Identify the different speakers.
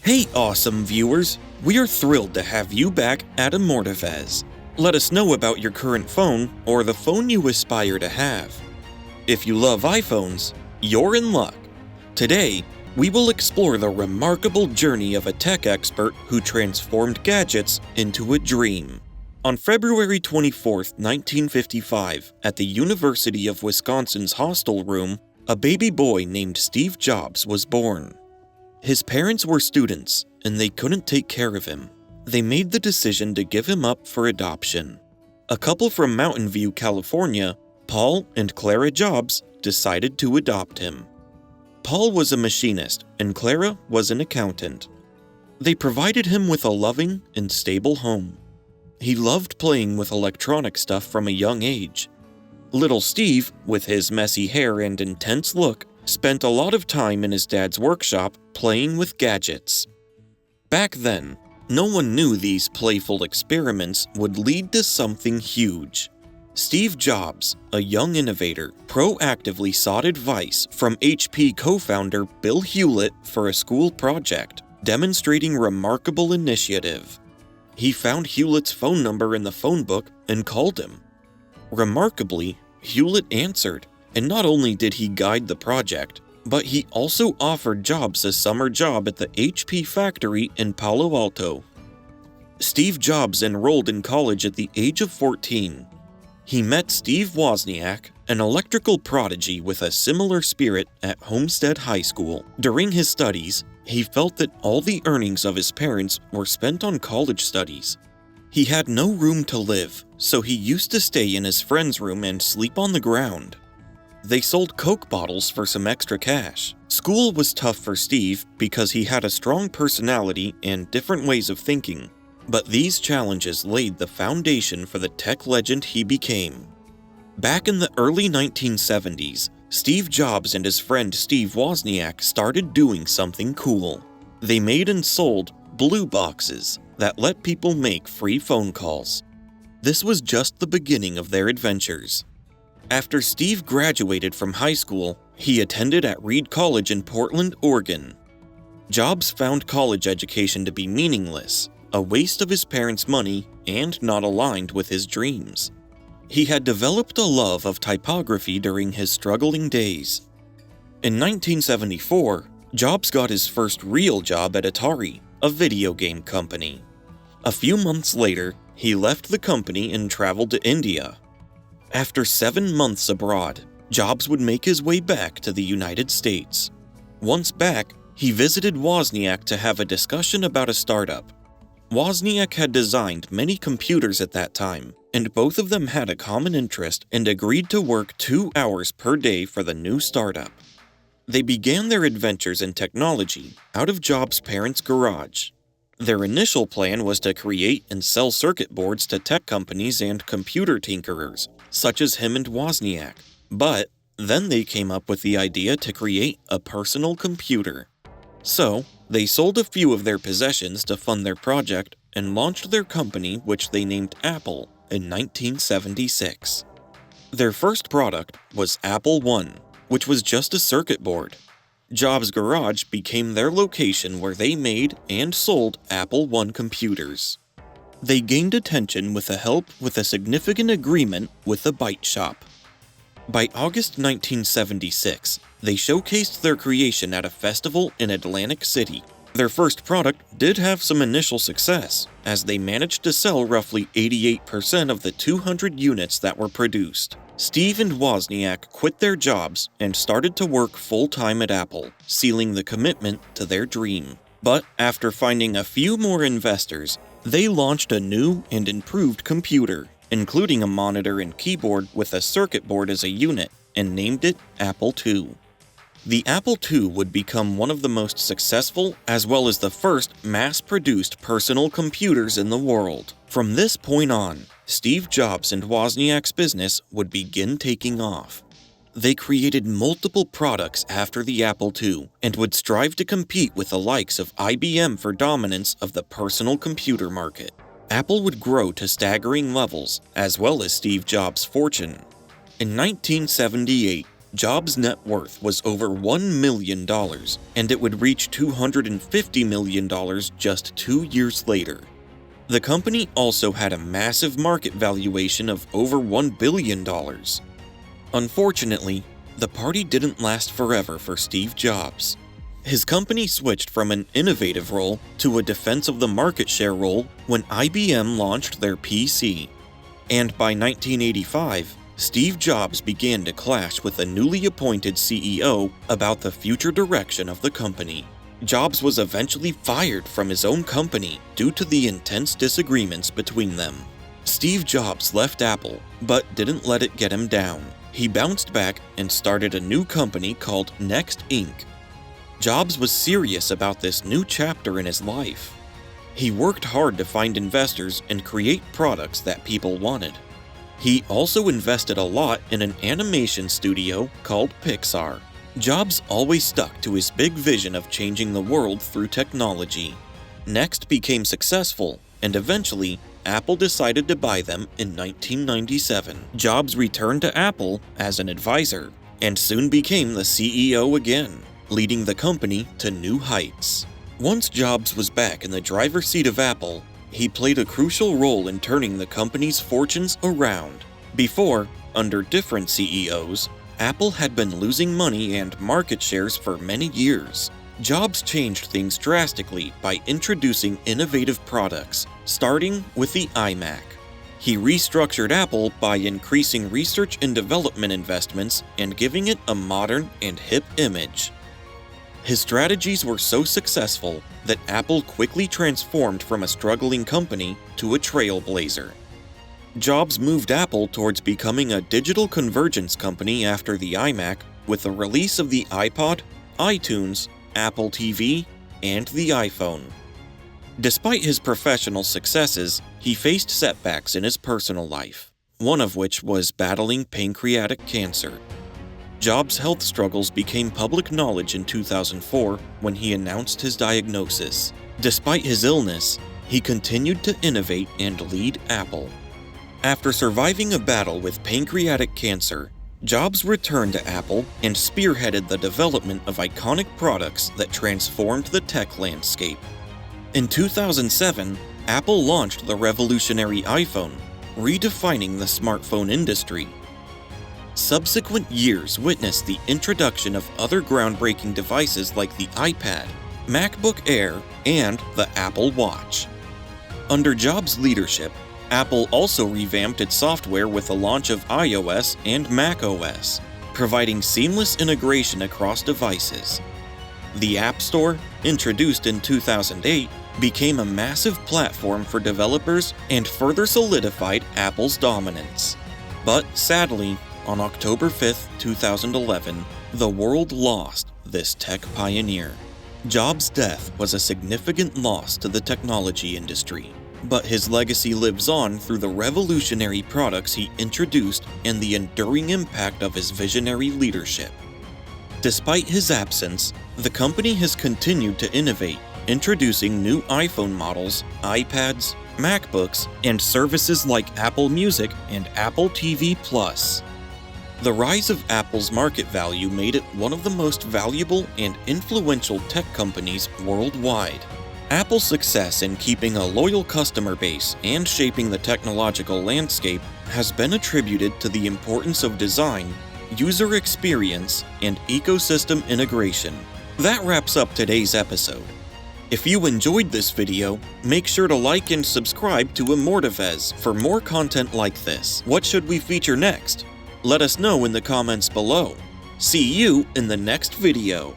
Speaker 1: Hey awesome viewers, we are thrilled to have you back at Immortifez. Let us know about your current phone or the phone you aspire to have. If you love iPhones, you're in luck. Today, we will explore the remarkable journey of a tech expert who transformed gadgets into a dream. On February 24, 1955, at the University of Wisconsin's hostel room, a baby boy named Steve Jobs was born. His parents were students, and they couldn't take care of him. They made the decision to give him up for adoption. A couple from Mountain View, California, Paul and Clara Jobs, decided to adopt him. Paul was a machinist, and Clara was an accountant. They provided him with a loving and stable home. He loved playing with electronic stuff from a young age. Little Steve, with his messy hair and intense look, spent a lot of time in his dad's workshop playing with gadgets. Back then, no one knew these playful experiments would lead to something huge. Steve Jobs, a young innovator, proactively sought advice from HP co-founder Bill Hewlett for a school project, demonstrating remarkable initiative. He found Hewlett's phone number in the phone book and called him. Remarkably, Hewlett answered, and not only did he guide the project, but he also offered Jobs a summer job at the HP factory in Palo Alto. Steve Jobs enrolled in college at the age of 14. He met Steve Wozniak, an electrical prodigy with a similar spirit at Homestead High School. During his studies, he felt that all the earnings of his parents were spent on college studies. He had no room to live, so he used to stay in his friend's room and sleep on the ground. They sold Coke bottles for some extra cash. School was tough for Steve because he had a strong personality and different ways of thinking. But these challenges laid the foundation for the tech legend he became. Back in the early 1970s, Steve Jobs and his friend Steve Wozniak started doing something cool. They made and sold blue boxes that let people make free phone calls. This was just the beginning of their adventures. After Steve graduated from high school, he attended at Reed College in Portland, Oregon. Jobs found college education to be meaningless, a waste of his parents' money, and not aligned with his dreams. He had developed a love of typography during his struggling days. In 1974, Jobs got his first real job at Atari, a video game company. A few months later, he left the company and traveled to India. After 7 months abroad, Jobs would make his way back to the United States. Once back, he visited Wozniak to have a discussion about a startup. Wozniak had designed many computers at that time, and both of them had a common interest and agreed to work 2 hours per day for the new startup. They began their adventures in technology out of Jobs' parents' garage. Their initial plan was to create and sell circuit boards to tech companies and computer tinkerers, such as him and Wozniak. But then they came up with the idea to create a personal computer. So, they sold a few of their possessions to fund their project and launched their company, which they named Apple, in 1976. Their first product was Apple I, which was just a circuit board. Jobs' garage became their location where they made and sold Apple I computers. They gained attention with the help with a significant agreement with the Byte Shop. By August 1976, they showcased their creation at a festival in Atlantic City. Their first product did have some initial success, as they managed to sell roughly 88% of the 200 units that were produced. Steve and Wozniak quit their jobs and started to work full-time at Apple, sealing the commitment to their dream. But after finding a few more investors, they launched a new and improved computer, including a monitor and keyboard with a circuit board as a unit, and named it Apple II. The Apple II would become one of the most successful as well as the first mass-produced personal computers in the world. From this point on, Steve Jobs and Wozniak's business would begin taking off. They created multiple products after the Apple II and would strive to compete with the likes of IBM for dominance of the personal computer market. Apple would grow to staggering levels, as well as Steve Jobs' fortune. In 1978, Jobs' net worth was over $1 million, and it would reach $250 million just 2 years later. The company also had a massive market valuation of over $1 billion. Unfortunately, the party didn't last forever for Steve Jobs. His company switched from an innovative role to a defense of the market share role when IBM launched their PC. And by 1985, Steve Jobs began to clash with a newly appointed CEO about the future direction of the company. Jobs was eventually fired from his own company due to the intense disagreements between them. Steve Jobs left Apple, but didn't let it get him down. He bounced back and started a new company called Next Inc. Jobs was serious about this new chapter in his life. He worked hard to find investors and create products that people wanted. He also invested a lot in an animation studio called Pixar. Jobs always stuck to his big vision of changing the world through technology. Next became successful, and eventually, Apple decided to buy them in 1997. Jobs returned to Apple as an advisor, and soon became the CEO again, leading the company to new heights. Once Jobs was back in the driver's seat of Apple, he played a crucial role in turning the company's fortunes around. Before, under different CEOs, Apple had been losing money and market shares for many years. Jobs changed things drastically by introducing innovative products, starting with the iMac. He restructured Apple by increasing research and development investments and giving it a modern and hip image. His strategies were so successful that Apple quickly transformed from a struggling company to a trailblazer. Jobs moved Apple towards becoming a digital convergence company after the iMac with the release of the iPod, iTunes, Apple TV, and the iPhone. Despite his professional successes, he faced setbacks in his personal life, one of which was battling pancreatic cancer. Jobs' health struggles became public knowledge in 2004 when he announced his diagnosis. Despite his illness, he continued to innovate and lead Apple. After surviving a battle with pancreatic cancer, Jobs returned to Apple and spearheaded the development of iconic products that transformed the tech landscape. In 2007, Apple launched the revolutionary iPhone, redefining the smartphone industry. Subsequent years witnessed the introduction of other groundbreaking devices like the iPad, MacBook Air, and the Apple Watch. Under Jobs' leadership, Apple also revamped its software with the launch of iOS and macOS, providing seamless integration across devices. The App Store, introduced in 2008, became a massive platform for developers and further solidified Apple's dominance. But sadly, on October 5, 2011, the world lost this tech pioneer. Jobs' death was a significant loss to the technology industry, but his legacy lives on through the revolutionary products he introduced and the enduring impact of his visionary leadership. Despite his absence, the company has continued to innovate, introducing new iPhone models, iPads, MacBooks, and services like Apple Music and Apple TV+. The rise of Apple's market value made it one of the most valuable and influential tech companies worldwide. Apple's success in keeping a loyal customer base and shaping the technological landscape has been attributed to the importance of design, user experience, and ecosystem integration. That wraps up today's episode. If you enjoyed this video, make sure to like and subscribe to Immortivez for more content like this. What should we feature next? Let us know in the comments below. See you in the next video.